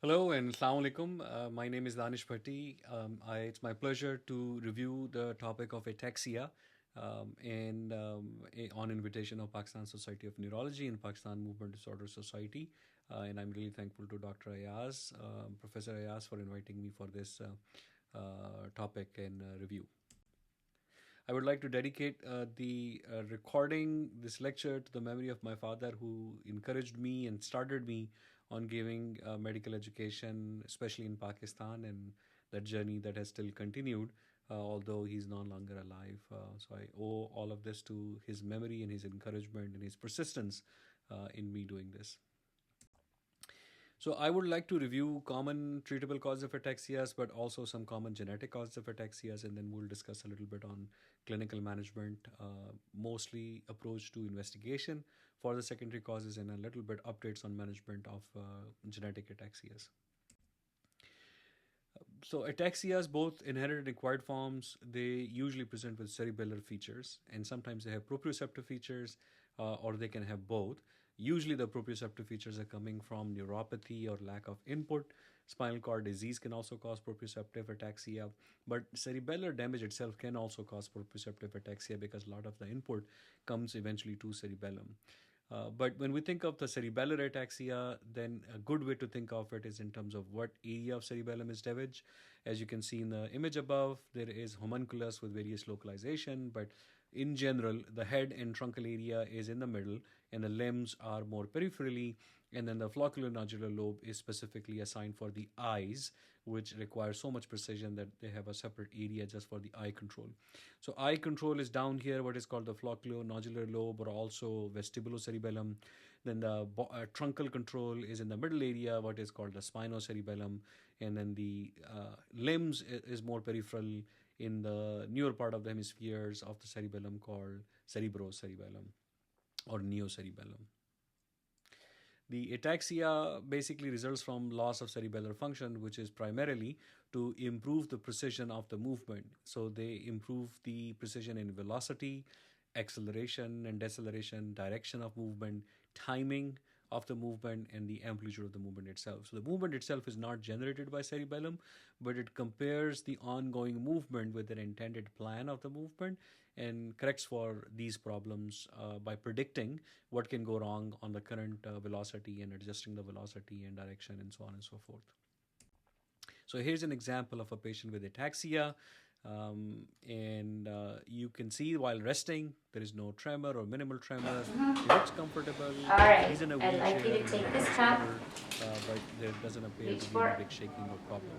Hello and Assalamu alaikum. My name is Danish Bhatti. It's my pleasure to review the topic of ataxia on invitation of Pakistan Society of Neurology and Pakistan Movement Disorder Society. And I'm really thankful to Dr. Ayaz, Professor Ayaz, for inviting me for this topic and review. I would like to dedicate the recording this lecture to the memory of my father, who encouraged me and started me on giving medical education, especially in Pakistan, and that journey that has still continued, although he's no longer alive. So I owe all of this to his memory and his encouragement and his persistence in me doing this. So I would like to review common treatable causes of ataxias, but also some common genetic causes of ataxias, and then we'll discuss a little bit on clinical management, mostly approach to investigation for the secondary causes, and a little bit updates on management of genetic ataxias. So ataxias, both inherited and acquired forms, they usually present with cerebellar features, and sometimes they have proprioceptive features, or they can have both. Usually, the proprioceptive features are coming from neuropathy or lack of input. Spinal cord disease can also cause proprioceptive ataxia, but cerebellar damage itself can also cause proprioceptive ataxia because a lot of the input comes eventually to cerebellum. But when we think of the cerebellar ataxia, then a good way to think of it is in terms of what area of cerebellum is damaged. As you can see in the image above, there is homunculus with various localization, but in general, the head and truncal area is in the middle, and the limbs are more peripherally. And then the flocculonodular lobe is specifically assigned for the eyes, which require so much precision that they have a separate area just for the eye control. So eye control is down here, what is called the flocculonodular lobe, or also vestibulocerebellum. Then the truncal control is in the middle area, what is called the spinocerebellum. And then the limbs is more peripheral in the newer part of the hemispheres of the cerebellum called cerebrocerebellum or neocerebellum. The ataxia basically results from loss of cerebellar function, which is primarily to improve the precision of the movement. So they improve the precision in velocity, acceleration and deceleration, direction of movement, timing of the movement, and the amplitude of the movement itself. So the movement itself is not generated by cerebellum, but it compares the ongoing movement with an intended plan of the movement and corrects for these problems by predicting what can go wrong on the current velocity and adjusting the velocity and direction and so on and so forth. So here's an example of a patient with ataxia. And you can see while resting, there is no tremor or minimal tremor. He looks comfortable. All right, He's in a I'd like you wheelchair, to take this cup, but there doesn't appear reach to be for any it. big shaking or problem.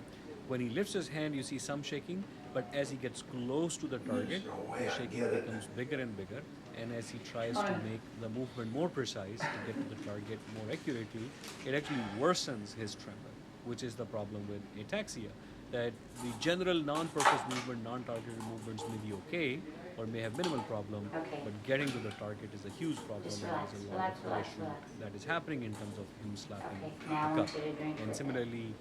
When he lifts his hand, you see some shaking, but as he gets close to the target, the shaking becomes bigger and bigger. And as he tries to make the movement more precise to get to the target more accurately, it actually worsens his tremor, which is the problem with ataxia. That the general non-purpose movement, non-targeted movements may be okay or may have minimal problem, Okay. but getting to the target is a huge problem, Just and relax, there's a lot relax, of relax, issue relax. that is happening in terms of him slapping Okay, now I the want cup. you to drink And with it. similarly,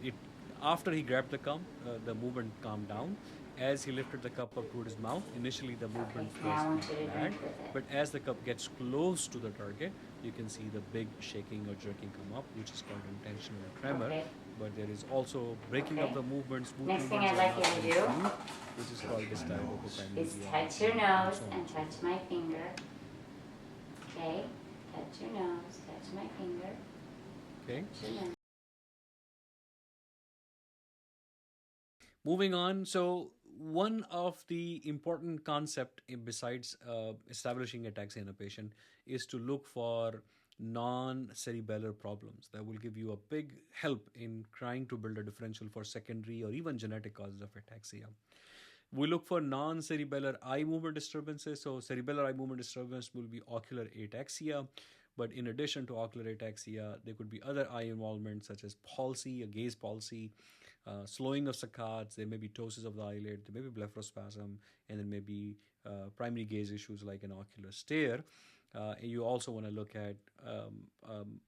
it after he grabbed the cup, the movement calmed down. As he lifted the cup up toward his mouth, initially the movement Okay, now was I want not you to bad, drink with it. but as the cup gets close to the target, you can see the big shaking or jerking come up, which is called intentional tremor. Okay. But there is also breaking of Okay. the movement, smooth Next thing movements I'd are like not you to very do smooth, which is called dystonia, is touch your and nose so on and and so touch forth. my finger. Okay? Touch your nose, touch my finger. Okay. Touch your nose. Moving on, so one of the important concept besides establishing ataxia in a patient is to look for non-cerebellar problems that will give you a big help in trying to build a differential for secondary or even genetic causes of ataxia. We look for non-cerebellar eye movement disturbances. So cerebellar eye movement disturbance will be ocular ataxia. But in addition to ocular ataxia, there could be other eye involvement such as palsy, a gaze palsy, slowing of saccades. There may be ptosis of the eyelid. There may be blepharospasm, and there may be primary gaze issues like an ocular stare. You also want to look at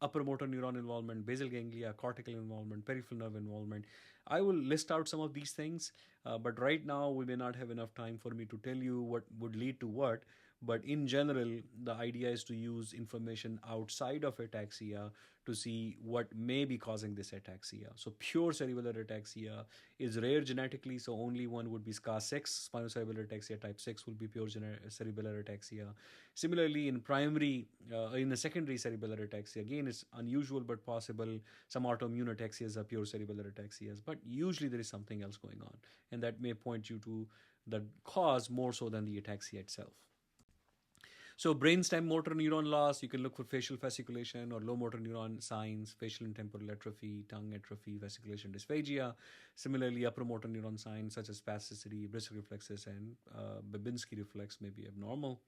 upper motor neuron involvement, basal ganglia, cortical involvement, peripheral nerve involvement. I will list out some of these things, but right now we may not have enough time for me to tell you what would lead to what. But in general, the idea is to use information outside of ataxia to see what may be causing this ataxia. So pure cerebellar ataxia is rare genetically, so only one would be SCA6, spinocerebellar ataxia type 6 will be pure cerebellar ataxia. Similarly, in a secondary cerebellar ataxia, again, it's unusual but possible. Some autoimmune ataxias are pure cerebellar ataxias, but usually there is something else going on, and that may point you to the cause more so than the ataxia itself. So brainstem motor neuron loss, you can look for facial fasciculation or low motor neuron signs, facial and temporal atrophy, tongue atrophy, fasciculation dysphagia. Similarly, upper motor neuron signs such as spasticity, Bristle reflexes, and Babinski reflex may be abnormal.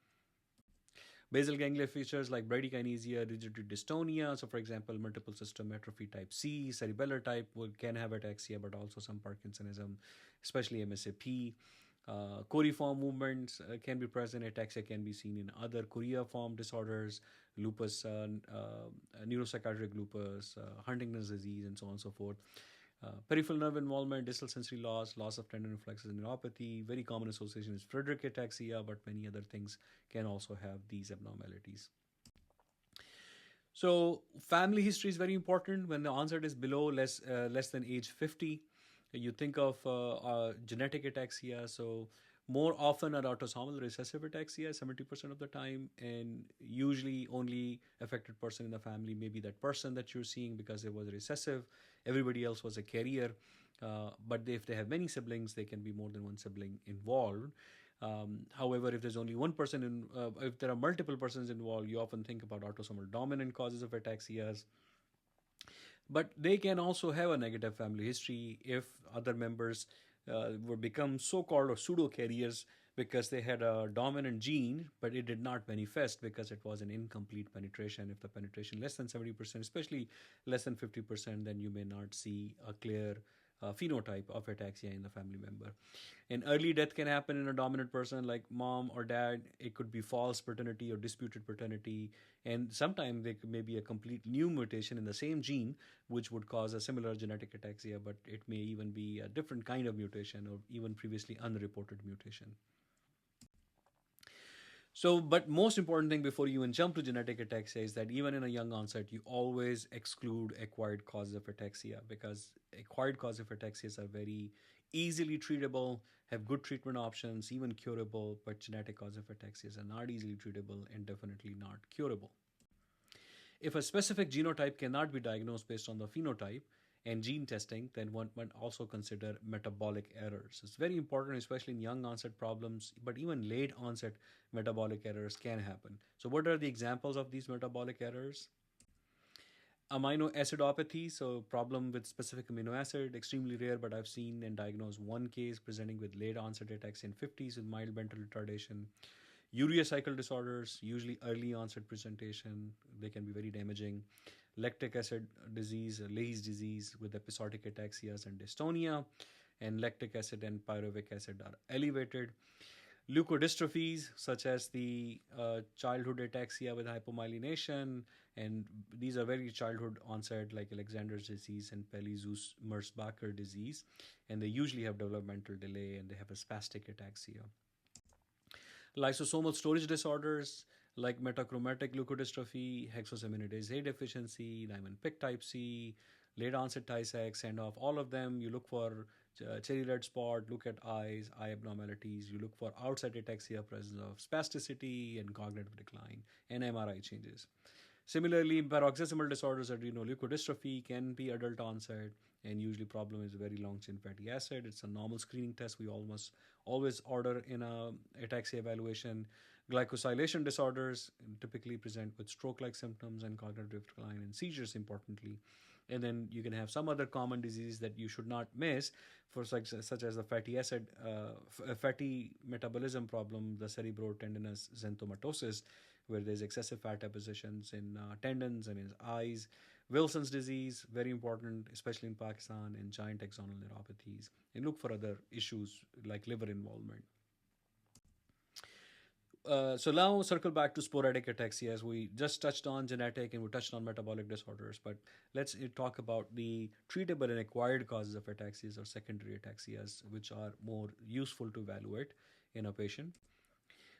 Basal ganglia features like bradykinesia, rigidity dystonia. So, for example, multiple system atrophy type C, cerebellar type can have ataxia, but also some Parkinsonism, especially MSAP. Coriform movements can be present. Ataxia can be seen in other choreiform disorders, lupus, neuropsychiatric lupus, Huntington's disease, and so on and so forth. Peripheral nerve involvement, distal sensory loss of tendon reflexes, neuropathy. Very common association is Friedreich ataxia, but many other things can also have these abnormalities. So family history is very important. When the onset is below less than age 50, you think of genetic ataxia. So more often are autosomal recessive ataxia 70% of the time, and usually only affected person in the family may be that person that you're seeing because it was recessive. Everybody else was a carrier. But if they have many siblings, they can be more than one sibling involved. However, if there's only one person if there are multiple persons involved, you often think about autosomal dominant causes of ataxias. But they can also have a negative family history if other members would become so-called or pseudo carriers because they had a dominant gene, but it did not manifest because it was an incomplete penetration. If the penetration less than 70%, especially less than 50%, then you may not see a clear phenotype of ataxia in the family member. And early death can happen in a dominant person like mom or dad. It could be false paternity or disputed paternity. And sometimes there may be a complete new mutation in the same gene, which would cause a similar genetic ataxia, but it may even be a different kind of mutation or even previously unreported mutation. So, but most important thing before you even jump to genetic ataxia is that even in a young onset, you always exclude acquired causes of ataxia because acquired causes of ataxias are very easily treatable, have good treatment options, even curable, but genetic causes of ataxias are not easily treatable and definitely not curable. If a specific genotype cannot be diagnosed based on the phenotype and gene testing, then one might also consider metabolic errors. It's very important, especially in young onset problems, but even late onset metabolic errors can happen. So what are the examples of these metabolic errors? Amino acidopathy, so problem with specific amino acid, extremely rare, but I've seen and diagnosed one case presenting with late onset ataxia in 50s with mild mental retardation. Urea cycle disorders, usually early onset presentation, they can be very damaging. Lactic acid disease, Leahy's disease with episodic ataxias and dystonia, and lactic acid and pyruvic acid are elevated. Leukodystrophies, such as the childhood ataxia with hypomyelination, and these are very childhood onset, like Alexander's disease and Peli-Merzbacher disease, and they usually have developmental delay and they have a spastic ataxia. Lysosomal storage disorders like metachromatic leukodystrophy, hexosaminidase A deficiency, Niemann-Pick type C, late onset Tay-Sachs, Sandoff, all of them, you look for cherry red spot, look at eyes, eye abnormalities, you look for outside ataxia, presence of spasticity and cognitive decline, and MRI changes. Similarly, paroxysmal disorders, adrenoleukodystrophy can be adult onset, and usually problem is very long chain fatty acid. It's a normal screening test we almost always order in a ataxia evaluation. Glycosylation disorders typically present with stroke-like symptoms and cognitive decline and seizures, importantly. And then you can have some other common disease that you should not miss, for such as the fatty metabolism problem, the cerebrotendinous xanthomatosis, where there's excessive fat depositions in tendons and in eyes. Wilson's disease, very important, especially in Pakistan, and giant axonal neuropathies. And look for other issues like liver involvement. So now circle back to sporadic ataxias. We just touched on genetic and we touched on metabolic disorders, but let's talk about the treatable and acquired causes of ataxias or secondary ataxias, which are more useful to evaluate in a patient.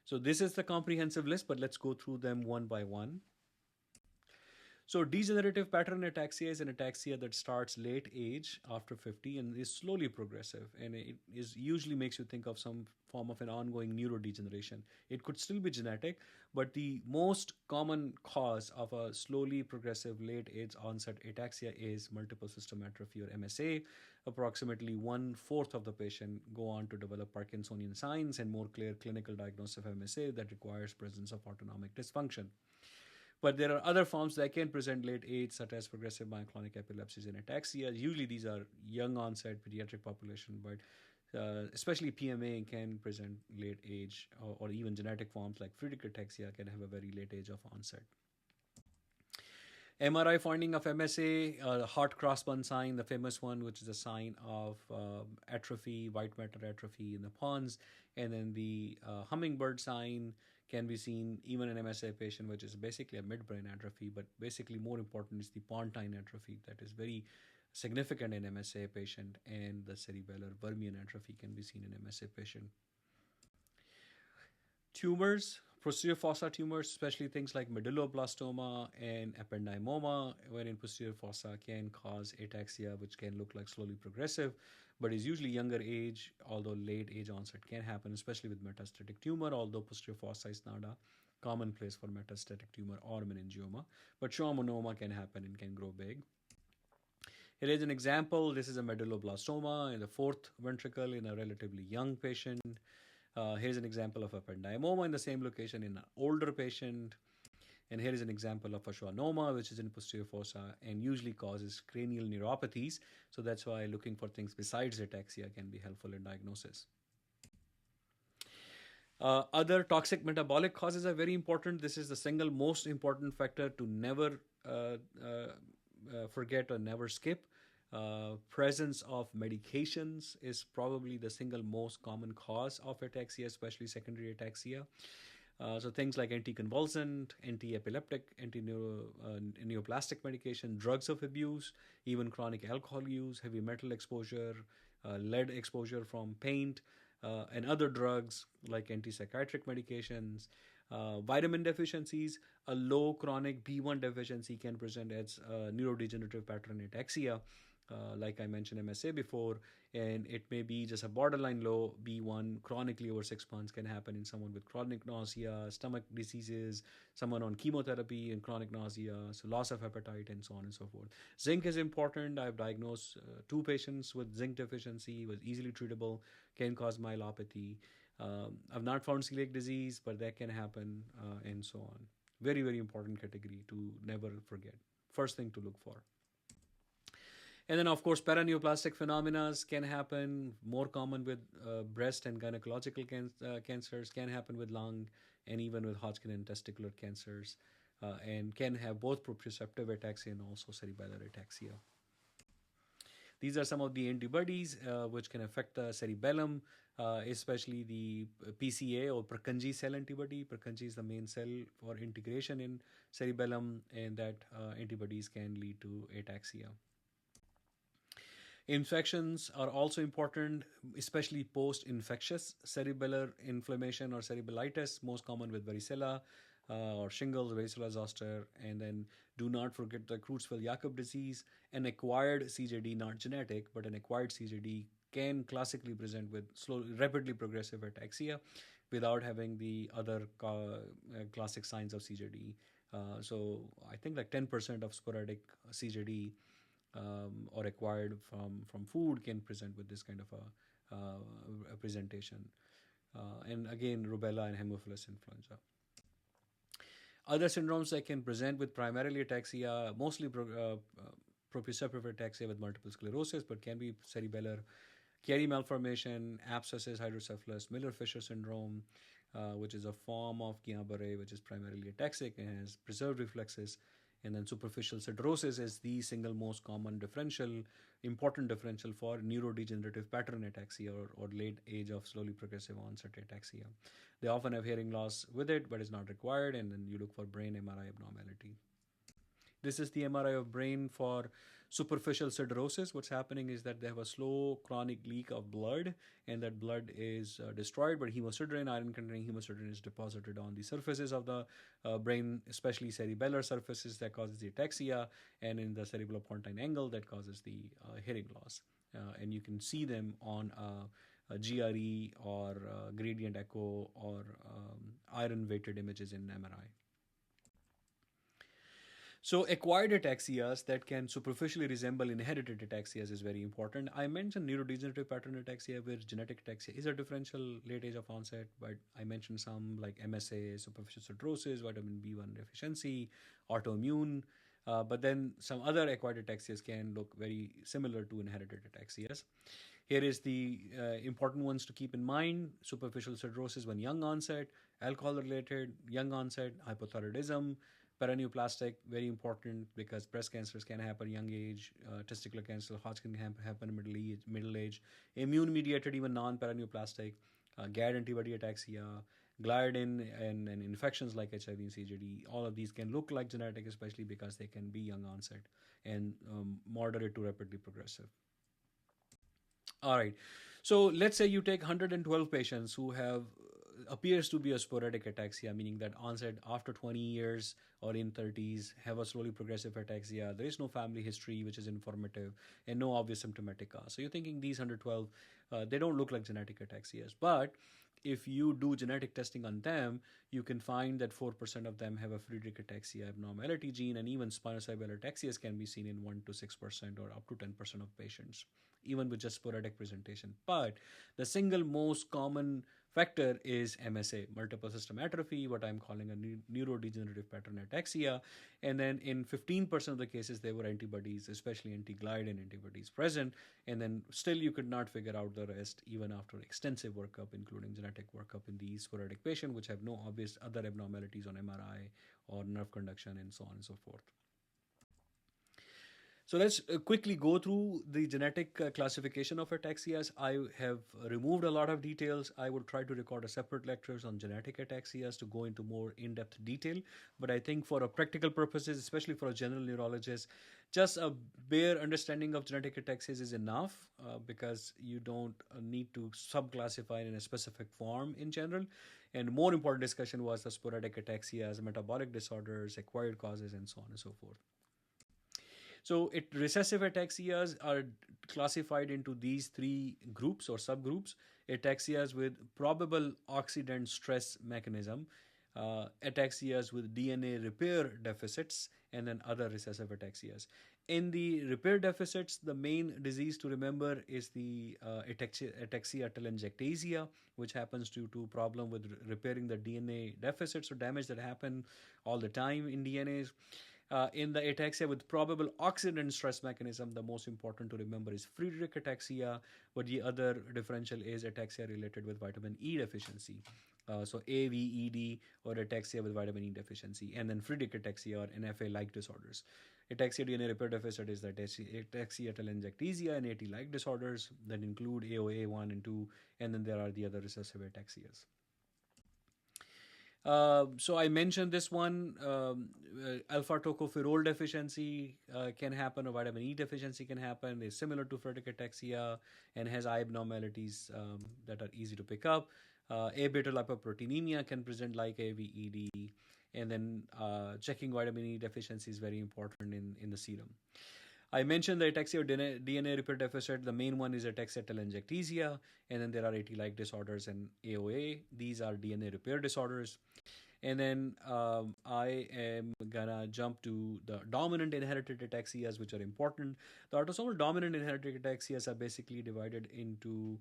So this is the comprehensive list, but let's go through them one by one. So degenerative pattern ataxia is an ataxia that starts late age after 50 and is slowly progressive, and it is usually makes you think of some form of an ongoing neurodegeneration. It could still be genetic, but the most common cause of a slowly progressive late age onset ataxia is multiple system atrophy or MSA. Approximately 1/4 of the patient go on to develop Parkinsonian signs and more clear clinical diagnosis of MSA that requires presence of autonomic dysfunction. But there are other forms that can present late age, such as progressive myoclonic epilepsies and ataxia. Usually, these are young onset pediatric population, but especially PMA can present late age, or even genetic forms like Friedreich ataxia can have a very late age of onset. MRI finding of MSA, heart crossbun sign, the famous one, which is a sign of atrophy, white matter atrophy in the pons, and then the hummingbird sign can be seen even in MSA patient, which is basically a midbrain atrophy, but basically more important is the pontine atrophy that is very significant in MSA patient, and the cerebellar Vermean atrophy can be seen in MSA patient. Tumors, posterior fossa tumors, especially things like medulloblastoma and ependymoma, wherein posterior fossa can cause ataxia, which can look like slowly progressive, but is usually younger age, although late age onset can happen, especially with metastatic tumor, although posterior fossa is not a common place for metastatic tumor or meningioma, but schwannomas can happen and can grow big. Here is an example. This is a medulloblastoma in the fourth ventricle in a relatively young patient. Here's an example of a ependymoma in the same location in an older patient. And here is an example of a schwannoma, which is in posterior fossa and usually causes cranial neuropathies. So that's why looking for things besides ataxia can be helpful in diagnosis. Other toxic metabolic causes are very important. This is the single most important factor to never forget or never skip. Presence of medications is probably the single most common cause of ataxia, especially secondary ataxia. So things like anticonvulsant, anti-epileptic, anti-neoplastic medication, drugs of abuse, even chronic alcohol use, heavy metal exposure, lead exposure from paint, and other drugs like antipsychotic medications. Vitamin deficiencies, a low chronic B1 deficiency can present as neurodegenerative pattern ataxia. Like I mentioned MSA before, and it may be just a borderline low B1 chronically over 6 months can happen in someone with chronic nausea, stomach diseases, someone on chemotherapy and chronic nausea, so loss of appetite and so on and so forth. Zinc is important. I've diagnosed 2 patients with zinc deficiency, was easily treatable, can cause myelopathy. I've not found celiac disease, but that can happen, and so on. Very, very important category to never forget. First thing to look for. And then, of course, paraneoplastic phenomena can happen, more common with breast and gynecological cancers, can happen with lung and even with Hodgkin and testicular cancers, and can have both proprioceptive ataxia and also cerebellar ataxia. These are some of the antibodies which can affect the cerebellum, especially the PCA or Purkinje cell antibody. Purkinje is the main cell for integration in cerebellum, and that antibodies can lead to ataxia. Infections are also important, especially post-infectious cerebellar inflammation or cerebellitis, most common with varicella or shingles, varicella zoster, and then do not forget the Creutzfeldt-Jakob disease. An acquired CJD, not genetic, but an acquired CJD can classically present with rapidly progressive ataxia without having the other classic signs of CJD. So I think like 10% of sporadic CJD or acquired from food can present with this kind of a presentation. And again, rubella and Haemophilus influenza. Other syndromes that can present with primarily ataxia, mostly proprioceptive ataxia with multiple sclerosis, but can be cerebellar, Chiari malformation, abscesses, hydrocephalus, Miller-Fisher syndrome, which is a form of Guillain-Barré, which is primarily ataxic and has preserved reflexes. And then superficial siderosis is the single most common important differential for neurodegenerative pattern ataxia or late age of slowly progressive onset ataxia. They often have hearing loss with it, but it's not required. And then you look for brain MRI abnormality. This is the MRI of brain for superficial siderosis. What's happening is that they have a slow chronic leak of blood, and that blood is destroyed, but hemosiderin, iron containing hemosiderin, is deposited on the surfaces of the brain, especially cerebellar surfaces, that causes the ataxia, and in the cerebellopontine angle that causes the hearing loss. And you can see them on a GRE or gradient echo or iron weighted images in MRI. So acquired ataxias that can superficially resemble inherited ataxias is very important. I mentioned neurodegenerative pattern ataxia, where genetic ataxia is a differential late age of onset, but I mentioned some like MSA, superficial siderosis, vitamin B1 deficiency, autoimmune. But then some other acquired ataxias can look very similar to inherited ataxias. Here is the important ones to keep in mind: superficial siderosis when young onset, alcohol-related, young onset, hypothyroidism, paraneoplastic, very important because breast cancers can happen young age, testicular cancer, Hodgkin can happen middle age, immune-mediated, even non-paraneoplastic, GAD antibody ataxia, gliadin, and infections like HIV and CJD. All of these can look like genetic, especially because they can be young onset and moderate to rapidly progressive. All right. So let's say you take 112 patients who have appears to be a sporadic ataxia, meaning that onset after 20 years or in 30s, have a slowly progressive ataxia. There is no family history, which is informative, and no obvious symptomatic cause. So you're thinking these 112, they don't look like genetic ataxias. But if you do genetic testing on them, you can find that 4% of them have a Friedreich ataxia abnormality gene, and even spinocerebellar ataxias can be seen in 1 to 6% or up to 10% of patients, even with just sporadic presentation. But the single most common factor is MSA, multiple system atrophy, what I'm calling a neurodegenerative pattern ataxia. And then in 15% of the cases, there were antibodies, especially anti-gliadin antibodies present. And then still you could not figure out the rest even after extensive workup, including genetic workup in these sporadic patients, which have no obvious other abnormalities on MRI or nerve conduction and so on and so forth. So let's quickly go through the genetic classification of ataxias. I have removed a lot of details. I will try to record a separate lectures on genetic ataxias to go into more in-depth detail. But I think for a practical purposes, especially for a general neurologist, just a bare understanding of genetic ataxias is enough because you don't need to subclassify in a specific form in general. And more important discussion was the sporadic ataxias, metabolic disorders, acquired causes, and so on and so forth. So recessive ataxias are classified into these three groups or subgroups: ataxias with probable oxidant stress mechanism, ataxias with DNA repair deficits, and then other recessive ataxias. In the repair deficits, the main disease to remember is the ataxia telangiectasia, which happens due to problem with repairing the DNA deficits or damage that happen all the time in DNAs. In the ataxia with probable oxidant stress mechanism, the most important to remember is Friedreich ataxia, but the other differential is ataxia related with vitamin E deficiency. So AVED or ataxia with vitamin E deficiency, and then Friedreich ataxia or NFA-like disorders. Ataxia DNA repair deficit is the ataxia telangiectasia and AT-like disorders that include AOA 1 and 2, and then there are the other recessive ataxias. So I mentioned this one, alpha tocopherol deficiency can happen, or vitamin E deficiency can happen. It's similar to Friedreich ataxia and has eye abnormalities that are easy to pick up. A-beta lipoproteinemia can present like AVED, and then checking vitamin E deficiency is very important in the serum. I mentioned the ataxia DNA repair deficit. The main one is ataxia telangiectasia, and then there are AT-like disorders and AOA. These are DNA repair disorders. And then I am gonna jump to the dominant inherited ataxias, which are important. The autosomal dominant inherited ataxias are basically divided into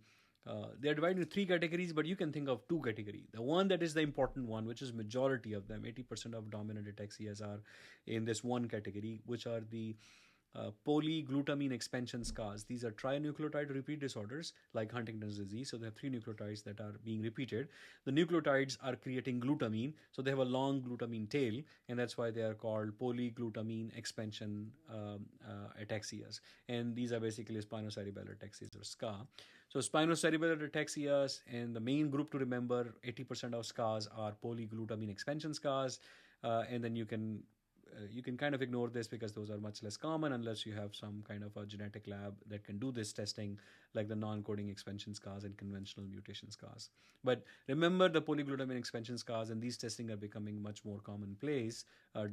they're divided into three categories, but you can think of two categories. The one that is the important one, which is majority of them, 80% of dominant ataxias are in this one category, which are the polyglutamine expansion scars. These are trinucleotide repeat disorders like Huntington's disease. So they have three nucleotides that are being repeated. The nucleotides are creating glutamine. So they have a long glutamine tail, and that's why they are called polyglutamine expansion ataxias. And these are basically spinocerebellar ataxias or SCA. So spinocerebellar ataxias, and the main group to remember, 80% of scars are polyglutamine expansion scars. And then you can you can kind of ignore this because those are much less common unless you have some kind of a genetic lab that can do this testing, like the non-coding expansion scars and conventional mutation scars. But remember, the polyglutamine expansion scars and these testing are becoming much more commonplace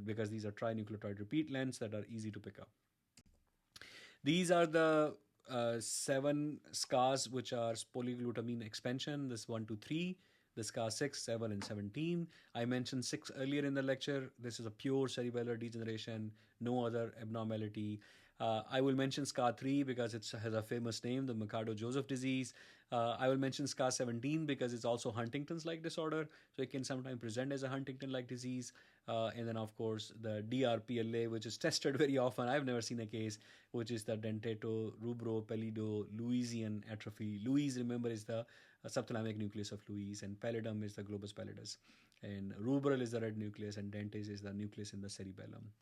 because these are trinucleotide repeat lengths that are easy to pick up. These are the 7 scars which are polyglutamine expansion. This 1, 2, 3. The SCAR 6, 7, and 17. I mentioned 6 earlier in the lecture. This is a pure cerebellar degeneration, no other abnormality. I will mention SCAR 3 because it has a famous name, the Mercado-Joseph disease. I will mention SCAR 17 because it's also Huntington's-like disorder, so it can sometimes present as a Huntington-like disease. And then, of course, the DRPLA, which is tested very often. I've never seen a case, which is the dentato-rubro-pellido-Lewisian atrophy. Lewis, remember, is the subthalamic nucleus of Lewis, and pallidum is the globus pallidus, and rubral is the red nucleus, and dentis is the nucleus in the cerebellum.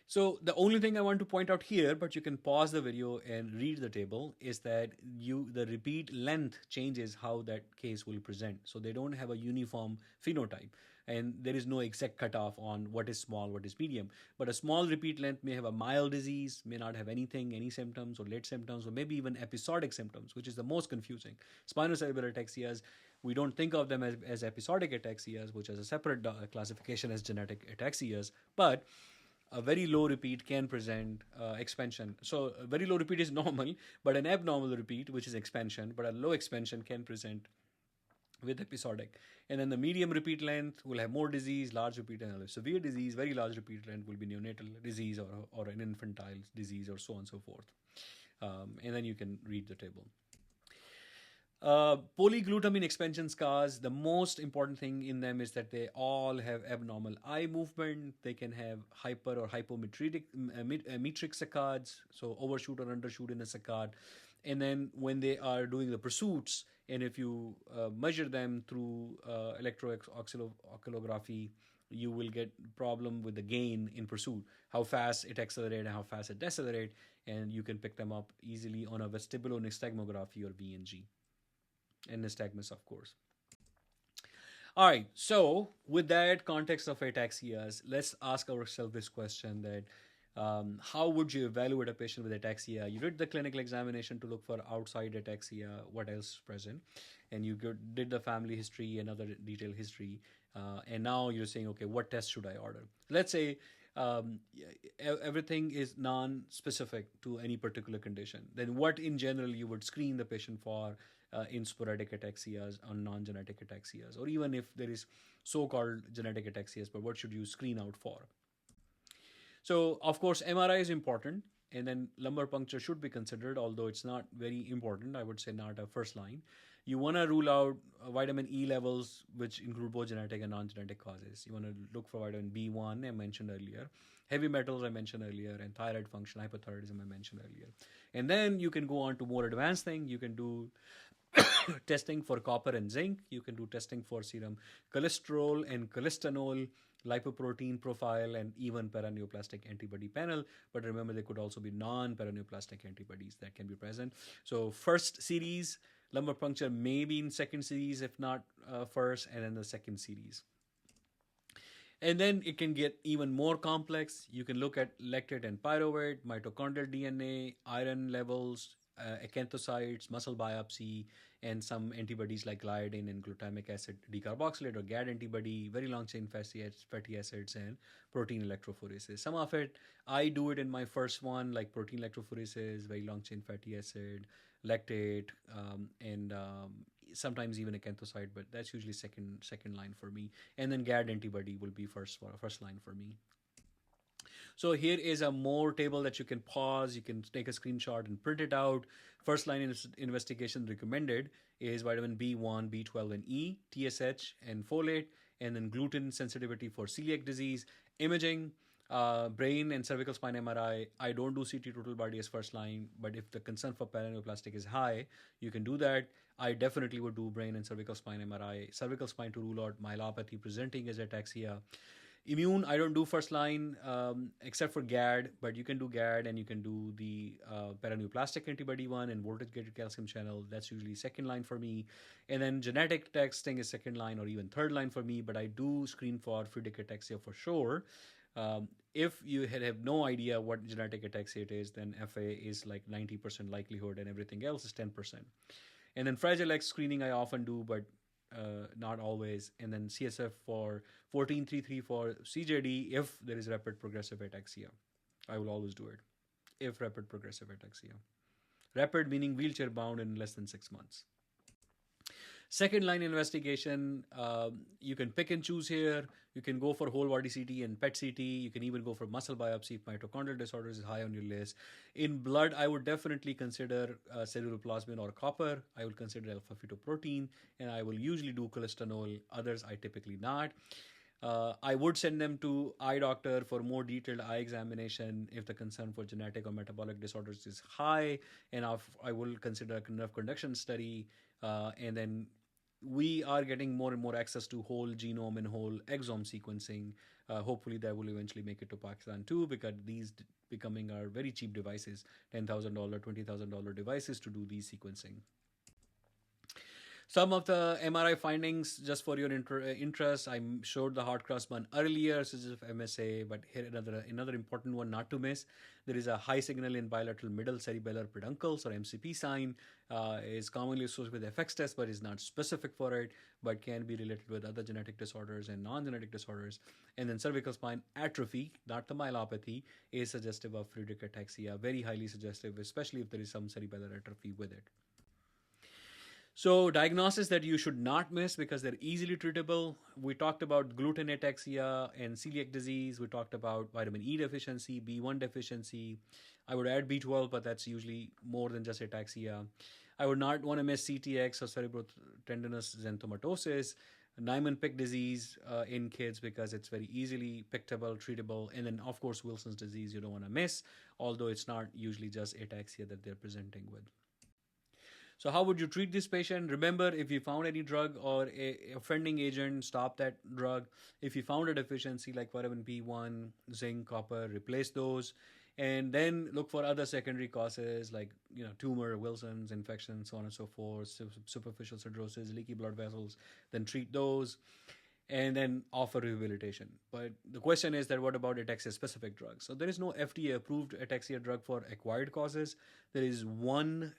So the only thing I want to point out here, but you can pause the video and read the table, is that the repeat length changes how that case will present. So they don't have a uniform phenotype, and there is no exact cutoff on what is small, what is medium. But a small repeat length may have a mild disease, may not have anything, any symptoms or late symptoms, or maybe even episodic symptoms, which is the most confusing. Spinocerebellar ataxias, we don't think of them as episodic ataxias, which has a separate classification as genetic ataxias, but a very low repeat can present expansion. So a very low repeat is normal, but an abnormal repeat, which is expansion, but a low expansion can present with episodic. And then the medium repeat length will have more disease, large repeat and severe disease, very large repeat length will be neonatal disease or an infantile disease or so on and so forth. And then you can read the table. Polyglutamine expansion scars, the most important thing in them is that they all have abnormal eye movement. They can have hyper or hypometric saccades, so overshoot or undershoot in a saccade. And then when they are doing the pursuits, and if you measure them through electrooscillography, you will get problem with the gain in pursuit, how fast it accelerates and how fast it decelerates, and you can pick them up easily on a vestibulonystagmography or VNG. And nystagmus, of course. All right, so with that context of ataxias, let's ask ourselves this question that how would you evaluate a patient with ataxia? You did the clinical examination to look for outside ataxia, what else is present, and you did the family history and other detailed history, and now you're saying, okay, what test should I order? Let's say everything is non-specific to any particular condition. Then what in general you would screen the patient for in sporadic ataxias or non-genetic ataxias, or even if there is so-called genetic ataxias, but what should you screen out for? So, of course, MRI is important, and then lumbar puncture should be considered, although it's not very important. I would say not a first line. You want to rule out vitamin E levels, which include both genetic and non-genetic causes. You want to look for vitamin B1, I mentioned earlier, heavy metals, I mentioned earlier, and thyroid function, hypothyroidism, I mentioned earlier. And then you can go on to more advanced thing. You can do testing for copper and zinc. You can do testing for serum cholesterol and cholestanol, lipoprotein profile, and even paraneoplastic antibody panel. But remember, there could also be non-paraneoplastic antibodies that can be present. So first series, lumbar puncture may be in second series, if not first, and then the second series. And then it can get even more complex. You can look at lactate and pyruvate, mitochondrial DNA, iron levels, acanthocytes, muscle biopsy, and some antibodies like gliadin and glutamic acid decarboxylate or GAD antibody, very long chain fatty acids, and protein electrophoresis. Some of it, I do it in my first one, like protein electrophoresis, very long chain fatty acid, lactate, and sometimes even acanthocyte, but that's usually second line for me. And then GAD antibody will be first line for me. So here is a more table that you can pause. You can take a screenshot and print it out. First line investigation recommended is vitamin B1, B12, and E, TSH, and folate, and then gluten sensitivity for celiac disease. Imaging, brain and cervical spine MRI. I don't do CT total body as first line, but if the concern for paraneoplastic is high, you can do that. I definitely would do brain and cervical spine MRI. Cervical spine to rule out myelopathy presenting as ataxia. Immune, I don't do first line except for GAD, but you can do GAD and you can do the paraneoplastic antibody one and voltage gated calcium channel. That's usually second line for me. And then genetic testing is second line or even third line for me, but I do screen for Friedreich ataxia for sure. If you have no idea what genetic ataxia it is, then FA is like 90% likelihood and everything else is 10%. And then Fragile X screening I often do, but not always. And then CSF for 1433 for CJD if there is rapid progressive ataxia. I will always do it if rapid progressive ataxia. Rapid meaning wheelchair bound in less than 6 months. Second line investigation, you can pick and choose here. You can go for whole body CT and PET CT. You can even go for muscle biopsy if mitochondrial disorders is high on your list. In blood, I would definitely consider ceruloplasmin or copper. I will consider alpha-fetoprotein, and I will usually do cholestanol. Others, I typically not. I would send them to eye doctor for more detailed eye examination if the concern for genetic or metabolic disorders is high, and I will consider a nerve conduction study, and then we are getting more and more access to whole genome and whole exome sequencing. Hopefully that will eventually make it to Pakistan too, because these becoming are very cheap devices, $10,000, $20,000 devices to do these sequencing. Some of the MRI findings, just for your interest, I showed the hard cross one earlier, such as MSA, but here another important one not to miss. There is a high signal in bilateral middle cerebellar peduncles, or MCP sign, is commonly associated with FX test, but is not specific for it, but can be related with other genetic disorders and non-genetic disorders. And then cervical spine atrophy, not the myelopathy, is suggestive of Friedreich ataxia, very highly suggestive, especially if there is some cerebellar atrophy with it. So diagnosis that you should not miss because they're easily treatable. We talked about gluten ataxia and celiac disease. We talked about vitamin E deficiency, B1 deficiency. I would add B12, but that's usually more than just ataxia. I would not want to miss CTX or cerebrotendinous xanthomatosis, Niemann-Pick disease in kids because it's very easily pickable, treatable. And then, of course, Wilson's disease you don't want to miss, although it's not usually just ataxia that they're presenting with. So how would you treat this patient? Remember, if you found any drug or a offending agent, stop that drug. If you found a deficiency like vitamin B1, zinc, copper, replace those. And then look for other secondary causes like tumor, Wilson's, infection, so on and so forth, superficial cirrhosis, leaky blood vessels. Then treat those. And then offer rehabilitation. But the question is that what about ataxia-specific drugs? So there is no FDA-approved ataxia drug for acquired causes. There is one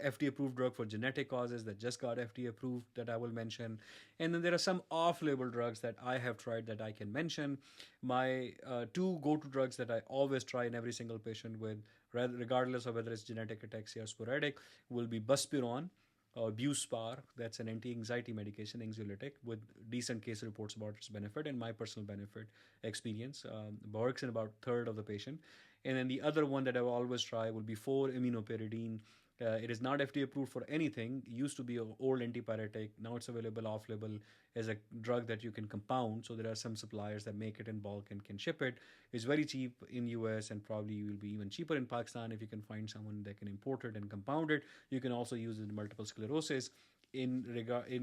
FDA-approved drug for genetic causes that just got FDA-approved that I will mention. And then there are some off-label drugs that I have tried that I can mention. My two go-to drugs that I always try in every single patient with, regardless of whether it's genetic ataxia or sporadic, will be buspirone, or Buspar, that's an anti-anxiety medication, anxiolytic, with decent case reports about its benefit and my personal benefit experience. Works in about a third of the patient. And then the other one that I will always try will be 4-aminopyridine. It is not FDA approved for anything. It used to be an old antipyretic. Now it's available off-label as a drug that you can compound. So there are some suppliers that make it in bulk and can ship it. It's very cheap in US and probably will be even cheaper in Pakistan if you can find someone that can import it and compound it. You can also use it in multiple sclerosis in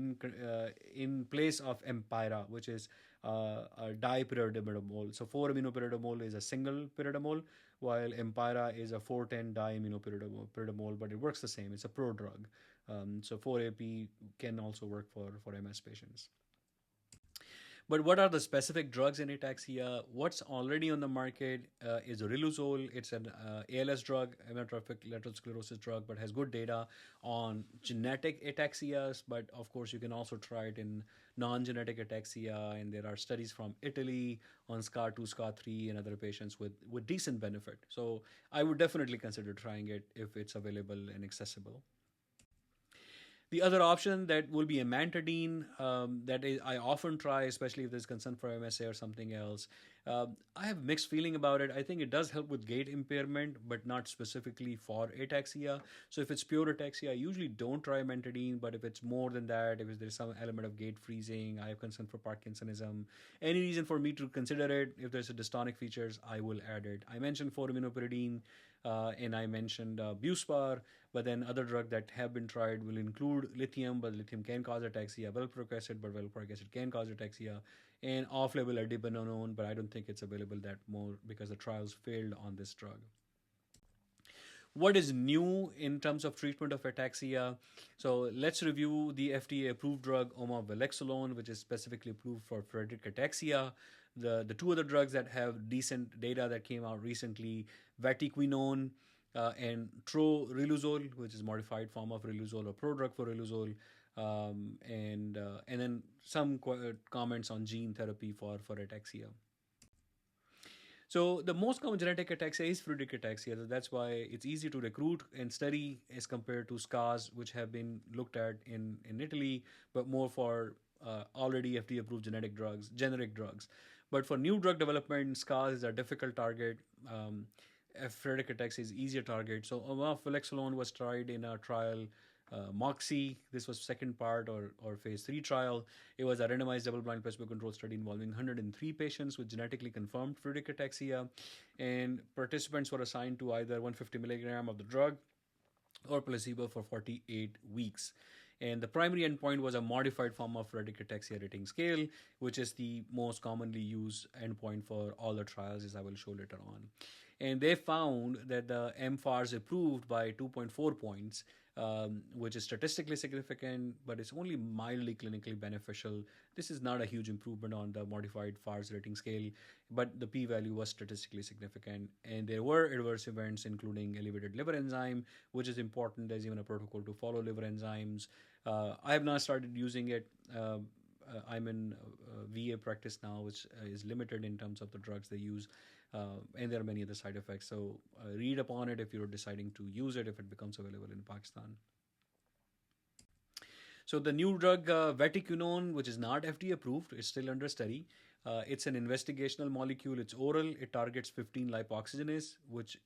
place of Empira, which is a dipyridamole. So 4-aminopyridamole is a single pyridamole, while Empira is a 410 diaminopyridamole, but it works the same. It's a prodrug. So 4-AP can also work for MS patients. But what are the specific drugs in ataxia? What's already on the market is riluzole. It's an ALS drug, amyotrophic lateral sclerosis drug, but has good data on genetic ataxias. But of course, you can also try it in non-genetic ataxia. And there are studies from Italy on SCAR2, SCAR3, and other patients with decent benefit. So I would definitely consider trying it if it's available and accessible. The other option that will be amantadine, that is, I often try, especially if there's concern for MSA or something else. I have mixed feeling about it. I think it does help with gait impairment, but not specifically for ataxia. So if it's pure ataxia, I usually don't try amantadine, but if it's more than that, if there's some element of gait freezing, I have concern for Parkinsonism, any reason for me to consider it, if there's a dystonic features, I will add it. I mentioned 4-aminopyridine, and I mentioned Buspar, but then other drugs that have been tried will include lithium, but lithium can cause ataxia, valproic acid, but valproic acid can cause ataxia, and off-label erdafitinone, but I don't think it's available that more because the trials failed on this drug. What is new in terms of treatment of ataxia? So let's review the FDA-approved drug omaveloxolone, which is specifically approved for Friedreich ataxia. The two other drugs that have decent data that came out recently, vatiquinone and troriluzole, which is modified form of riluzole or prodrug for riluzole, and then some comments on gene therapy for ataxia. So the most common genetic ataxia is Friedreich ataxia. So that's why it's easy to recruit and study as compared to SCAs, which have been looked at in Italy, but more for already FDA-approved generic drugs. But for new drug development, SCAs is a difficult target. Friedreich ataxia is easier target. So omaveloxolone was tried in a trial MOXIE. This was second part or phase 3 trial. It was a randomized double-blind placebo-controlled study involving 103 patients with genetically confirmed Friedreich ataxia, and participants were assigned to either 150 milligram of the drug or placebo for 48 weeks. And the primary endpoint was a modified form of Friedreich ataxia rating scale, which is the most commonly used endpoint for all the trials, as I will show later on. And they found that the mFARS improved by 2.4 points, which is statistically significant, but it's only mildly clinically beneficial. This is not a huge improvement on the modified FARS rating scale, but the p-value was statistically significant. And there were adverse events, including elevated liver enzyme, which is important. There's even a protocol to follow liver enzymes. I have not started using it. I'm in VA practice now, which is limited in terms of the drugs they use. And there are many other side effects. So read upon it if you're deciding to use it, if it becomes available in Pakistan. So the new drug vatiquinone, which is not FDA approved, is still under study. It's an investigational molecule. It's oral. It targets 15-lipoxygenase, which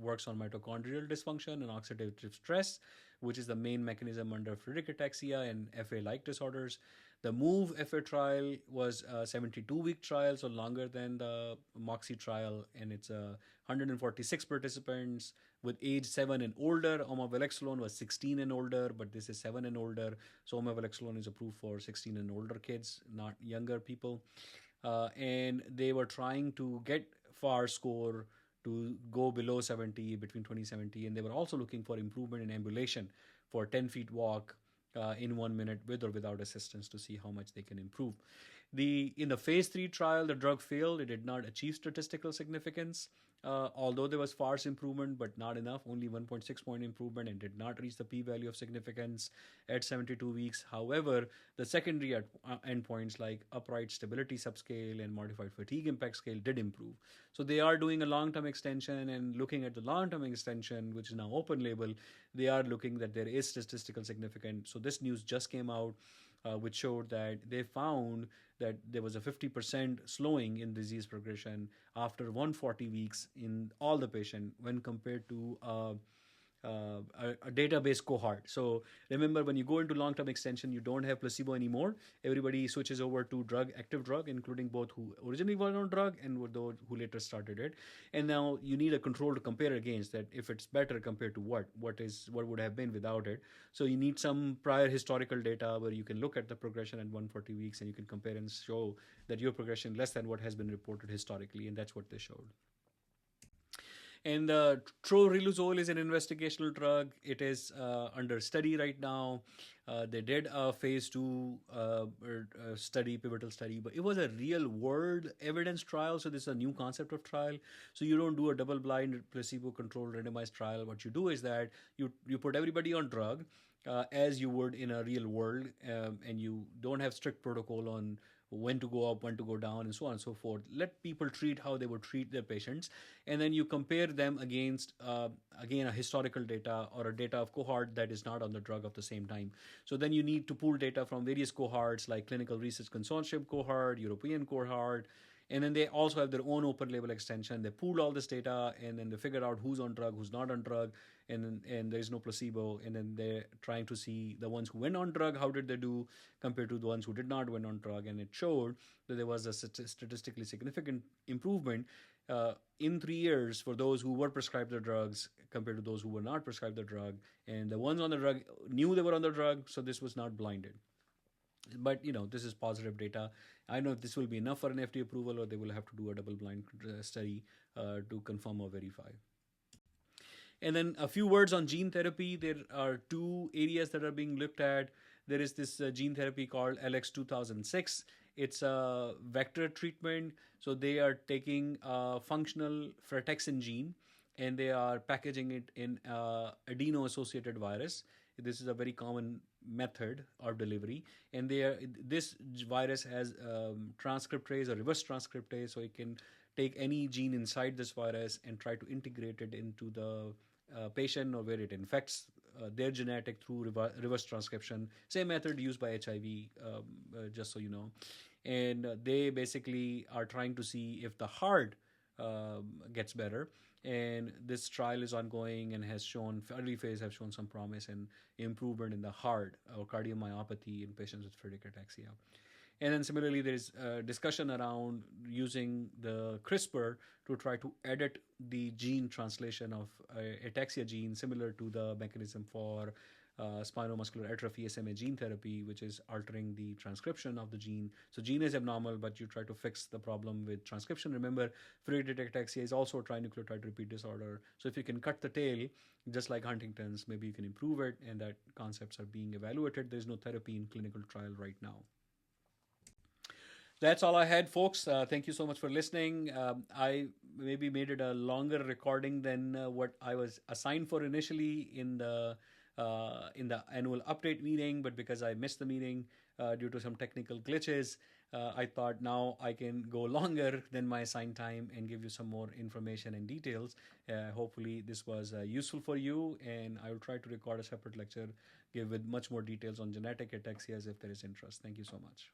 works on mitochondrial dysfunction and oxidative stress, which is the main mechanism under Friedreich ataxia and FA-like disorders. The MOVE-FA trial was a 72-week trial, so longer than the MOXIE trial, and it's 146 participants with age 7 and older. Omaveloxolone was 16 and older, but this is 7 and older. So omaveloxolone is approved for 16 and older kids, not younger people. And they were trying to get FARS score to go below 70, between 20-70, and they were also looking for improvement in ambulation for 10 feet walk in 1 minute with or without assistance to see how much they can improve. In the phase 3 trial, the drug failed. It did not achieve statistical significance, although there was FARS improvement, but not enough, only 1.6 point improvement, and did not reach the p-value of significance at 72 weeks. However, the secondary endpoints like upright stability subscale and modified fatigue impact scale did improve. So they are doing a long-term extension, and looking at the long-term extension, which is now open label, they are looking that there is statistical significance. So this news just came out, which showed that they found that there was a 50% slowing in disease progression after 140 weeks in all the patient when compared to a database cohort. So remember, when you go into long-term extension, you don't have placebo anymore. Everybody switches over to active drug, including both who originally were on drug and those who later started it. And now you need a control to compare against, that if it's better compared to what would have been without it. So you need some prior historical data where you can look at the progression at 140 weeks and you can compare and show that your progression less than what has been reported historically, and that's what they showed. And troriluzole is an investigational drug. It is under study right now. They did a phase 2 pivotal study, but it was a real-world evidence trial. So this is a new concept of trial. So you don't do a double-blind, placebo-controlled, randomized trial. What you do is that you put everybody on drug as you would in a real world, and you don't have strict protocol on when to go up, when to go down, and so on and so forth. Let people treat how they would treat their patients, and then you compare them against, again, a historical data or a data of cohort that is not on the drug of the same time. So then you need to pull data from various cohorts like Clinical Research Consortium cohort, European cohort, and then they also have their own open label extension. They pool all this data, and then they figure out who's on drug, who's not on drug, and there's no placebo. And then they're trying to see the ones who went on drug, how did they do compared to the ones who did not went on drug. And it showed that there was a statistically significant improvement in 3 years for those who were prescribed the drugs compared to those who were not prescribed the drug. And the ones on the drug knew they were on the drug, so this was not blinded. But this is positive data. I know this will be enough for an FDA approval, or they will have to do a double-blind study to confirm or verify. And then a few words on gene therapy. There are two areas that are being looked at. There is this gene therapy called LX2006. It's a vector treatment. So they are taking a functional frataxin gene and they are packaging it in adeno-associated virus. This is a very common method of delivery, and this virus has transcriptase or reverse transcriptase, so it can take any gene inside this virus and try to integrate it into the patient or where it infects their genetic through reverse transcription. Same method used by HIV, just so you know. And they basically are trying to see if the heart gets better. And this trial is ongoing and has shown, early phase have shown some promise and improvement in the heart or cardiomyopathy in patients with Friedreich ataxia. And then similarly, there is discussion around using the CRISPR to try to edit the gene translation of ataxia gene, similar to the mechanism for spinal muscular atrophy SMA gene therapy, which is altering the transcription of the gene. So gene is abnormal, but you try to fix the problem with transcription. Remember, Friedreich ataxia is also a trinucleotide repeat disorder. So if you can cut the tail, just like Huntington's, maybe you can improve it, and that concepts are being evaluated. There's no therapy in clinical trial right now. That's all I had, folks. Thank you so much for listening. I maybe made it a longer recording than what I was assigned for initially in the annual update meeting, but because I missed the meeting due to some technical glitches, I thought now I can go longer than my assigned time and give you some more information and details. Hopefully this was useful for you, and I will try to record a separate lecture, give with much more details on genetic ataxias if there is interest. Thank you so much.